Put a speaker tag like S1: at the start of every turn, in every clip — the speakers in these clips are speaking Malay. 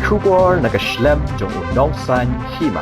S1: Shubor nakaslem jong udongsan hima.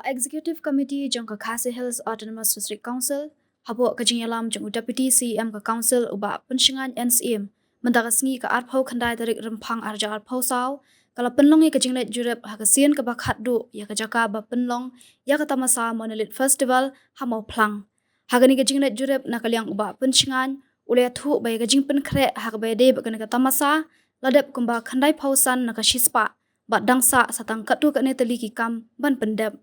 S2: Executive Committee jong ka Khasi Hills Autonomous District Council habo ka jingyalam jong Deputy CM ka Council uba penshingan NCM mendagasngi ka arphau khandai tarik rempang arja arphau saw kala penlong ka jinglet jurep ha ka sien ka bakhat du ya ka jaka ba penlong ya ka tamasa monolit festival hamau plang hagani ka jinglet jurep na kalyang uba penshingan ule thu ba ka jing pen khre ha ka ba de ba ka tamasa ladep kumba khandai phausan na ka shispa ba dangsa satang katu ka ne tali ki kam ban pendep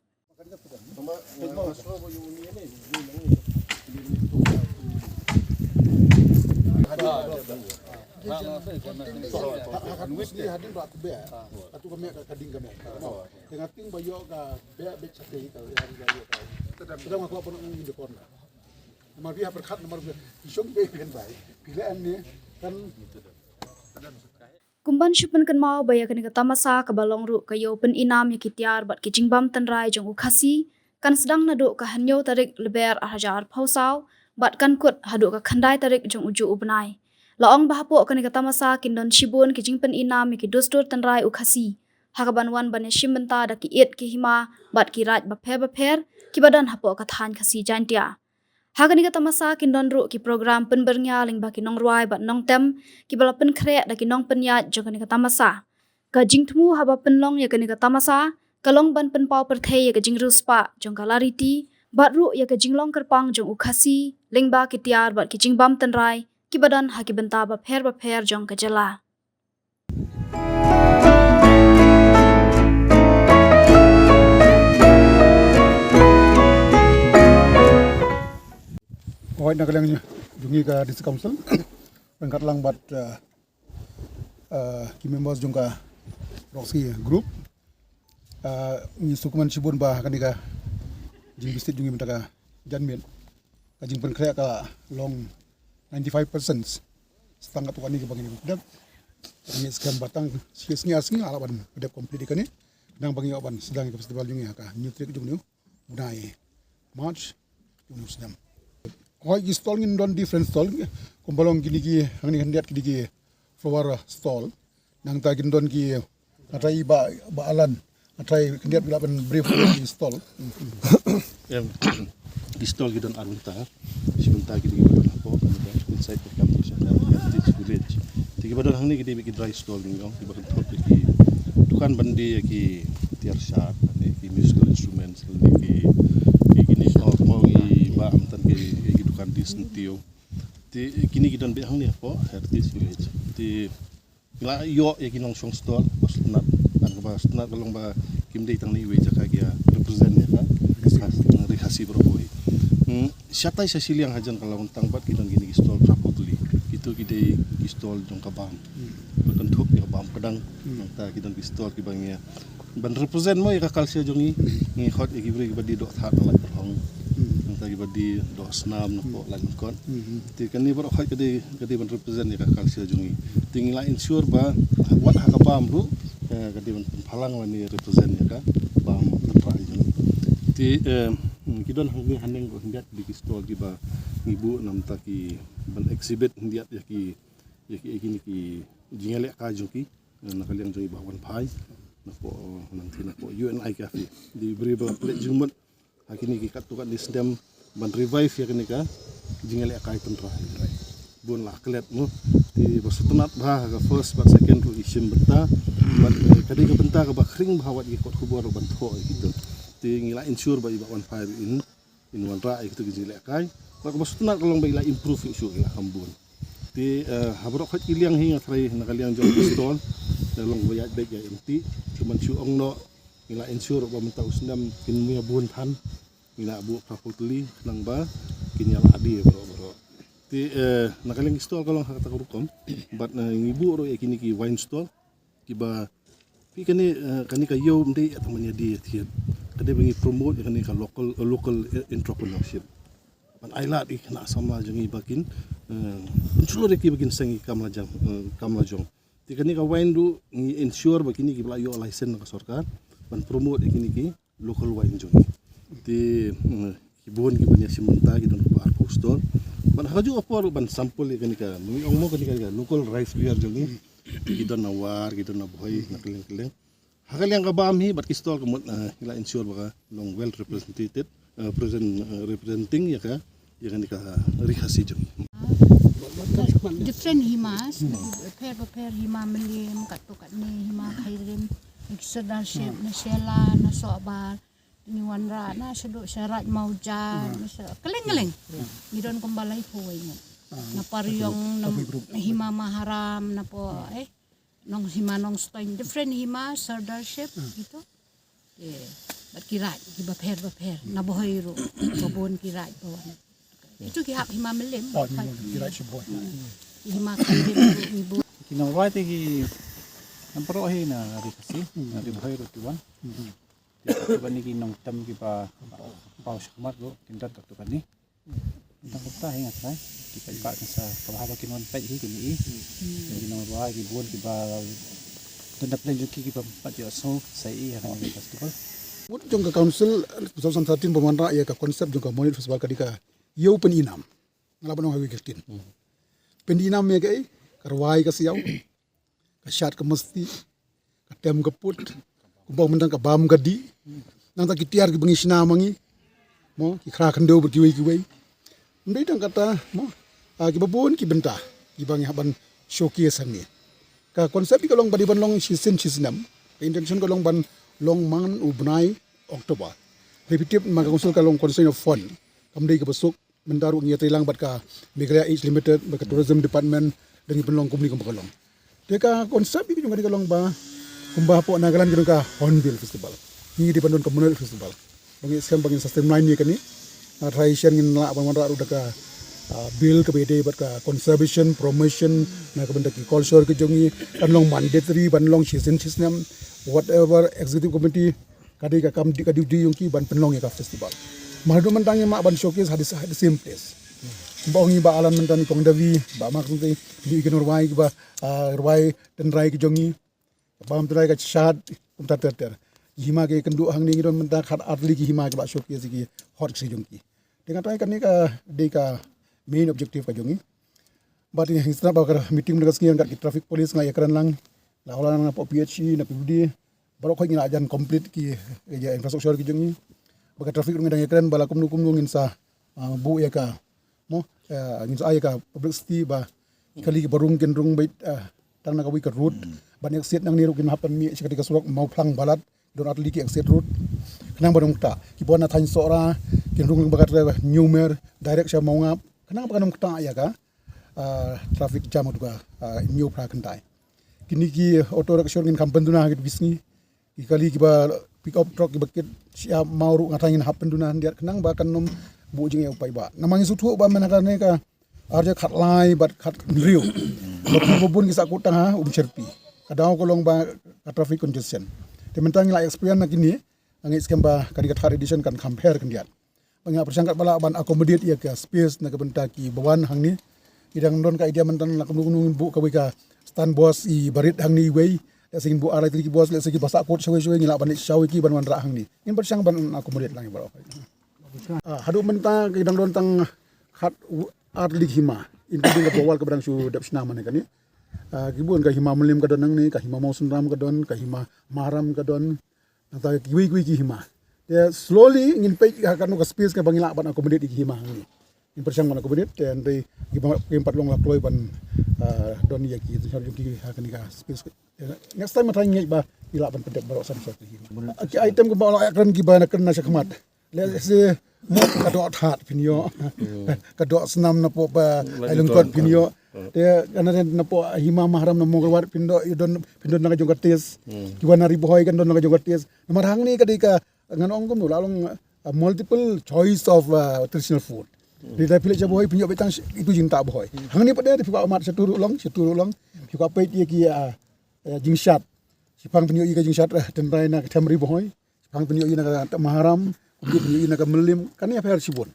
S2: Kumban syupen kan mau baya kani kata masa ke balong ru ke yo pen inam ya kitiar bat kijing bam tenrai jong ukasi kan sedang nadu ka hanyo tarik leber hajar pausau bat kan kut hadu ka khandai tarik jong uju ubnai laong bahapo kani kata masa kindon shibun kijing pen inam ya kidustur tenrai ukasi hakaban wan ban shim benta da ki et ki hima bat ki raj bapher ki badan hapo ka than khasi jantia hagani kata masa kindon ru ki program penbernya ling baki nong ruai bat nong tem ki bala pen khre da ki nong penya jogani kata masa ka jingthmu haba penlong ya kani kata masa kalong ban pen pau perthei ya ka jingru spa jong kalariti bat ru ya ka jinglong kerpang jong ukhasi ling ba ki tiar bat ki jingbam tenrai ki badan ha ki benta bapher jong ka jala
S3: Kawai nak kalang jungi ka district council pangkat lang bat ki members jung ka Roxy group ni sukuman sibun ba kanika jing bistit jungi mentaka janmen ka jing pen krea ka long 95% setangga tukani ke bangini dap ni skam batang siasni asni alaban dap complete kani dang bangi oban sedang ke festival jungi ka nyutrik jung ni budai march jung sedang Koi ki stall ngin don different stall kumbalong gini ki hangni handiat ki digi flower stall nang ta gin don ki atai ba alan atai handiat bila ben brief ki stall
S4: di stall gidon arunta simunta gidi gidon apo inside the campus this village tigi badon hangni gidi ki dry stall ngi ti badon thot ki dukan bandi ki tiar shat ne ki musical instruments ne ki gini mau ba amtan ki di sentio ti kini gidon be hangni apo this village ti la yo ya kinong song stall pasnat ang ba pasnat kalong ba kimdei tang ni we jaka gya represent ya ka rehasi berboy syatai sasiliang hajan kalau tang bat gidon gini stall praputli itu gidei stall jong kabam bentuk ya bam pedang ta gidon stall ki bangya ban represent mo ya kalsia jongi ni hot ya gibri badi dok tha la terhong tagi badi do snam no po lan kon ti kan ni borok kadi ban represent ya kalsia jongi tingila insure ba wat ha kapam ru kadi ban phalang wani represent ya ka bam tra jongi ti kidon hangi haning ko hindiat di stall gi ba ngibu nam ta ki ban exhibit hindiat ya ki gini ki jingale ka jongi nakaliang jongi ba wan phai na po nanti na po UNI cafe di beri ba plate jumut hakini ki katukan di sedam ban revive ya kini ka jingale akai tentra bun lah kelet mu di basutunat bah ka first but second ru isim benta ban kadi ka benta ka bakring bahawat ki kot kubur ban tho gitu ti ngila insure ba iba on fire in one ra itu jingale akai ba basutunat kalong ba ila improve isu ila kambun ti habrok khat iliang hinga trai nakaliang jong stall dalong bayat baik ya inti cuman su ongno ila insure ba menta usndam kin muya bun than ila bu praputli nang ba kinyal adi bro ti nakaling stall kalong hakata kurukom bat ngibu ro yakini ki wine stall kiba pi kani ka yo mde atamanya di tiap kade bangi promote kani ka local entrepreneurship ban aila di kana sama jangi bakin unsulo ki bakin sangi kamlajong ti kani ka wine du insure bakini ki bla yo license ka sarkar ban promote kini ki local wine jongi ti kibun ki banya simunta ki don par postor ban haju apa ban sampul kan ka nungi ong mo kan ka local rice beer jong kita na war kita na boy na keleng hakal yang ka bam hi bat ki stall kamot ila ensure baka long well represented representing ya kan ka rihasi jong
S5: different himas pair hima melim kat to kat ni hima khairim iksadarship na shela na sobar ni wanra na seduk syarat maujan keleng-keleng ngidon kumbalai puai mo na pariyong na hima maharam na po nong hima nong stein different hima sardarship gitu bat kirat giba pair na bohiro babon kirat bawan itu gihap hima melim
S3: kira siboy
S5: hima khairim ibu
S6: kinawai tigi namporohi na rikasi na riboy rotuan tukan ni kinong tam ki pa paus kamat go kindat tukan ni tentang kota ingat kan kita ikat sa kabahaba kinon pet hi kini kinong ruai ki buon ki ba tendap len juki ki pa pat yo so sai ha ni festival
S3: Mut jong ka council 2013 pemanra ya ka konsep jong ka monit festival kadika yo pen inam ngalaban hawi kestin pen inam me kai karwai ka siaw ka syat ka mesti ka tem ka put kumbang mentang ka bam gadi nang ta kitiar ki bengi sina mangi mo ki khra khando ber kiwei ndai tang kata mo ki babon ki benta ki bangi haban showcase ni ka konsep ki long badi ban long season seasonam ka intention ko long ban long mangan ubnai Oktober repetitive maka konsul ka long concern of fund kamdai ka besok mendaru ngia trilang bat ka Meghalaya East Limited bat ka tourism department dengan penlong kumni kumbakalong deka konsep iki juga dikalong ba kumbah po nagalan gino ka Hornbill Festival ni di pandon communal festival bangi skam bangi system line ni kani tradition ngin la ban manra udah ka bill ke bede bat ka conservation promotion na ka benda ki culture ke jongi kan long mandatory ban long season system whatever executive committee kadi ka kam di kadi yung ki ban penlong ya ka festival mahdo mentangnya mak ban showcase hadis the same place Bongi ba alam mentani kong davi ba mak sunti di ikan ruai ba ruai dan rai ke jongi ba am rai ka chat umta ter hima ke kendu hang ni don mentak hat atli ki hima ke ba showcase ki hot si jongi dengan tai kan ni ka de ka main objective ka jongi ba ti hisna ba ka meeting dengan sekian kat traffic police ngai ekran lang la ola na po PHC na PUD baru ko ngina ajan complete ki ya infrastruktur ki jongi ba ka traffic ngidang ekran bala kum ngin sa bu ya ka mo ngin sa ay ka publicity ba kali barung ken rung bait tang na kawi ka route ban exit nang niru kin hapan mi sikati ka surok mau plang balat don atli ki exit route kanang barung ta ki bona thain sora kin rung bagat numer direct sa mau ngap kanang ba kanang ta ya ka traffic jam ka new pra kantai kini ki auto rickshaw ngin kampen duna git bisni ki kali ki ba pick up truck ki bakit siap mau ru ngatangin hapen duna dia kanang ba kanom bu jing ya upai ba namangi sutu ba menakane ka arja khat lai bat khat riu bobun ki sakut tang ha cerpi kadang ko long ba ka traffic congestion te mentang la experience na kini angi scam ba kadi ka edition kan compare kan dia banga persangkat bala ban accommodate ya ka space na ka benta ki bawan hang ni idang don ka idea mentan la kumung bu ka ka stand boss i barit hang ni wei singin bu arai ki boss le segi basa kot shwe ngila ban shawi ki ban ra hang ni in persang ban accommodate lang ba hadu menta kidang don tang khat atli hima including ka bawal ka barang su dap snama ne kani gibun ka hima melim ka don nang ni ka hima mau sunram ka don ka hima maram ka don nata kiwi ki hima ya slowly ingin pe ka kanu ka space ka bangila ban accommodate ki hima ni in persang ban accommodate and they giba empat long lakloi ban don ya ki har ki ha kani ka space next time matang ngai ba ila ban pedek barok sam so ki hima ki item ko ba akran ki ba na kena sakmat let's say mo kadot hat pinyo kadot senam na po ba alungkot pinyo dia kana na po hima mahram na mo war pindo idon na jong katis kiwana riboy kan don na jong katis namarhang ni kadi ka nganong ko lalong multiple choice of traditional food di dapil cha boy pinyo betang itu jinta boy hang ni pada di amat seturu long pika pe ti ki jingshat sipang pinyo i ka jingshat tenrai na tamri boy sipang pinyo i na mahram Jadi nak melim kan ya per sibon.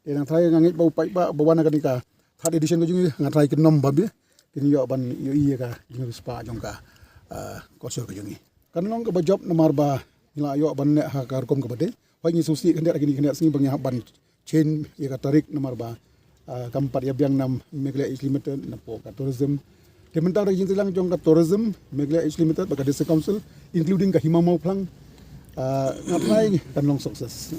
S3: Yang try ngangit bau pai ba bawana kan ka third edition ko jungi ngatrai ke nom babe. Kini yo ban yo iya ka jungi spa jong ka kosor ko jungi. Kan long ka job nomor ba ila yo ban ne ha kar kom ka bade. Wai ni susi kan dia gini kan singi bang ban chain ya ka tarik nomor ba kampat ya biang nam Meghalaya East Limited na po ka tourism. Tementang region silang jong ka tourism Meghalaya East Limited baka district council including ka Himamau Plang ngapai kan long sukses.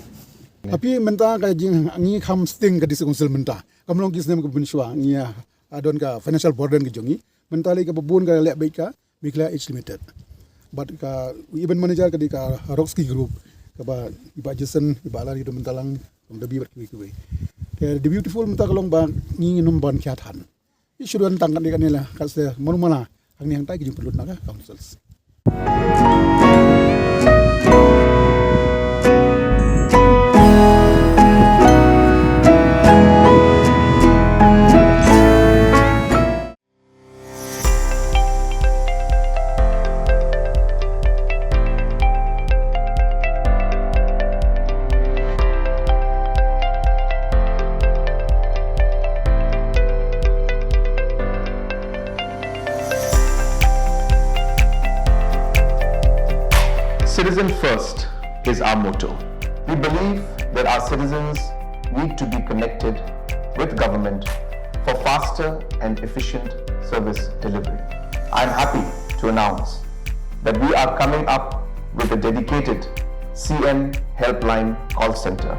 S3: Tapi menta ka jing ngi kham sting ka district council menta. Kamlong kisnem ka bunshwa ngi adon ka financial burden ka jongi. Menta li ka babun ka lek baik ka Meghalaya East Limited. But ka event manager ka di ka Rockski Group ka ba iba Jason iba lari do mentalang kom dabi bat kiwi. The beautiful menta kalong ba ngi nom ban kyathan. Isuruan tangkan di kanila kasi manumana ang niyang tay kijing perlut na ka councils.
S7: Citizen first is our motto. We believe that our citizens need to be connected with government for faster and efficient service delivery. I am happy to announce that we are coming up with a dedicated CM helpline call center.